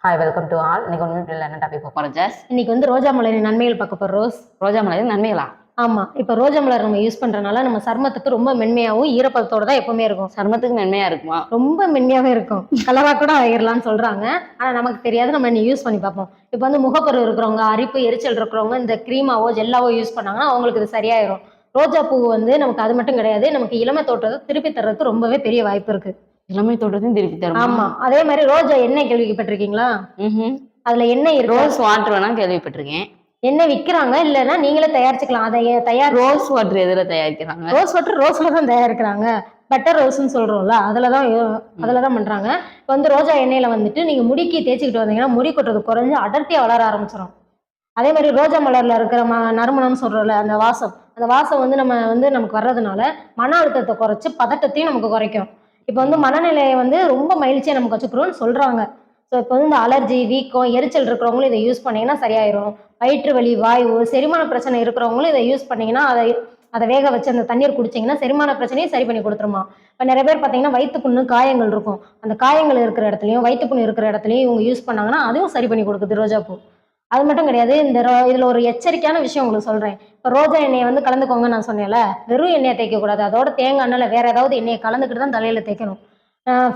Hi welcome to all. இன்னைக்கு ஒன்று வீட்டில் என்ன டாபிக் பார்க்க போகிறோம் ஜஸ்? இன்னைக்கு வந்து ரோஜா மலரின் நன்மைகள் பார்க்க போகிறோம். ரோஜா மலரின் நன்மைகளா? ஆமா, இப்போ ரோஜா மலர் நம்ம யூஸ் பண்றதுனால நம்ம சருமத்துக்கு ரொம்ப மென்மையாகவும் ஈரப்பதத்தோட தான் எப்பவுமே இருக்கும். சருமத்துக்கு மென்மையா இருக்குமா? ரொம்ப மென்மையாவே இருக்கும். கலரா கூட ஆயிரலாம்னு சொல்றாங்க. ஆனா நமக்கு தெரியாது, நம்ம இன்னைக்கு யூஸ் பண்ணி பார்ப்போம். இப்போ வந்து முகப்பரு இருக்கிறவங்க, அரிப்பு எரிச்சல் இருக்கிறவங்க இந்த கிரீமாவோ ஜெல்லாவோ யூஸ் பண்ணாங்கன்னா அவங்களுக்கு இது சரியாயிரும். ரோஜா பூ வந்து நமக்கு அது மட்டும் கிடையாது, நமக்கு இளமை தோற்றத்தை திருப்பி தர்றதுக்கு ரொம்பவே பெரிய வாய்ப்பு இருக்கு. இளமை தோற்றத்தையும் திருப்பி தரும். ஆமா, அதே மாதிரி ரோஜா எண்ணெய் கேள்விப்பட்டிருக்கீங்களா? அதுல எண்ணெய் இருக்கு. ரோஸ் வாட்டர் வேணா கேள்விப்பட்டிருக்கேன். எண்ணெய் விற்கிறாங்க, இல்லைன்னா நீங்களே தயாரிச்சுக்கலாம். அதை ரோஸ் வாட்டர் எதுல தயாரிக்கிறாங்க? ரோஸ் வாட்டர் ரோஸ்ல தான் தயாரிக்கிறாங்க. பட்டர் ரோஸ்ன்னு சொல்றோம்ல, அதுலதான் பண்றாங்க. இப்போ வந்து ரோஜா எண்ணெயில வந்துட்டு நீங்க முடிக்கு தேய்ச்சிக்கிட்டு வந்தீங்கன்னா முடி கொட்டுறது குறைஞ்சு அடர்த்தியா வளர ஆரம்பிச்சிடும். அதே மாதிரி ரோஜா மலர்ல இருக்கிற நறுமணம்னு சொல்றோம்ல, அந்த வாசம் வந்து நமக்கு வர்றதுனால மன அழுத்தத்தை குறைச்சு பதட்டத்தையும் நமக்கு குறைக்கும். இப்போ வந்து மனநிலையை வந்து ரொம்ப மகிழ்ச்சியா நமக்கு வச்சுக்கிறோம்னு சொல்றாங்க. ஸோ இப்போ வந்து இந்த அலர்ஜி, வீக்கம், எரிச்சல் இருக்கிறவங்களும் இதை யூஸ் பண்ணீங்கன்னா சரியாயிரும். வயிற்று வலி, வாயு, செரிமான பிரச்சனை இருக்கிறவங்களும் இதை யூஸ் பண்ணீங்கன்னா அதை வேக வச்சு அந்த தண்ணீர் குடிச்சிங்கன்னா செரிமான பிரச்சனையும் சரி பண்ணி கொடுத்துருமா. இப்போ நிறைய பேர் பார்த்தீங்கன்னா வயிற்றுப்புண்ணு, காயங்கள் இருக்கும். அந்த காயங்கள் இருக்கிற இடத்துலையும் வயிற்றுப்புண்ணு இருக்கிற இடத்துலையும் இவங்க யூஸ் பண்ணாங்கன்னா அதுவும் சரி பண்ணி கொடுக்குது ரோஜா பூ. அது மட்டும் கிடையாது, இதில் ஒரு எச்சரிக்கையான விஷயம் உங்களுக்கு சொல்கிறேன். இப்போ ரோஜா எண்ணெயை வந்து கலந்துக்கோங்க நான் சொன்னேன்ல, வெறும் எண்ணெயை தேய்க்கக்கூடாது. அதோட தேங்காய் எண்ணெயில் வேறு ஏதாவது எண்ணெயை கலந்துக்கிட்டு தான் தலையில் தேய்க்கணும்.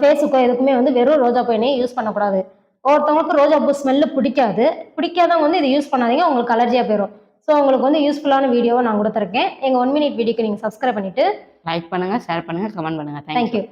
ஃபேஸுக்கோ எதுக்குமே வந்து வெறும் ரோஜா பூ எண்ணெயை யூஸ் பண்ணக்கூடாது. ஒருத்தவங்களுக்கு ரோஜா பூ ஸ்மெல்லு பிடிக்காதவங்க வந்து இதை யூஸ் பண்ணாதீங்க, உங்களுக்கு அலர்ஜியாக போயிடும். ஸோ உங்களுக்கு வந்து யூஸ்ஃபுல்லான வீடியோவை நான் கொடுத்துருக்கேன். எங்கள் 1 மினிட் வீடியோக்கு நீங்கள் சப்ஸ்கிரைப் பண்ணிவிட்டு லைக் பண்ணுங்கள், ஷேர் பண்ணுங்கள், கமெண்ட் பண்ணுங்கள். தேங்க்யூ.